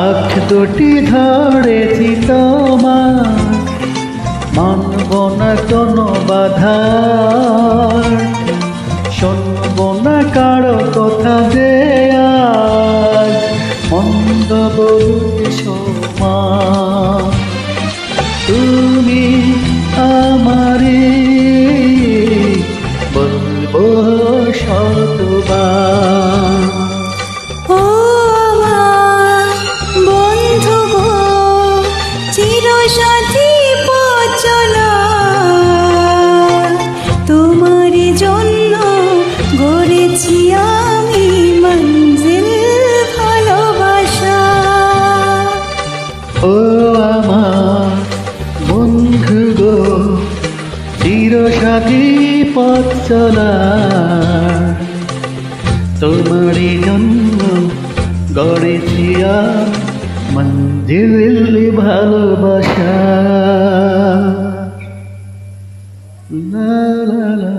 আখ দুটি ধরেছি তোমার, মানব না কোনো বাধা, শুনব না কারো কথা যে আজ মন্দ বলতে সময়। তুমি আমারে বলবো শতবার। ও আমার বন্ধু গো, চিরসাথী পথ চলা, তোমার জন্য গড়েছি আমি মঞ্জিল ভালোবাসা। ও আমার বন্ধু গো, চিরসাথী পথ চলা, তোমারই জন্য গড়েছি মঞ্জিল ভালোবাসা। লা লা লা।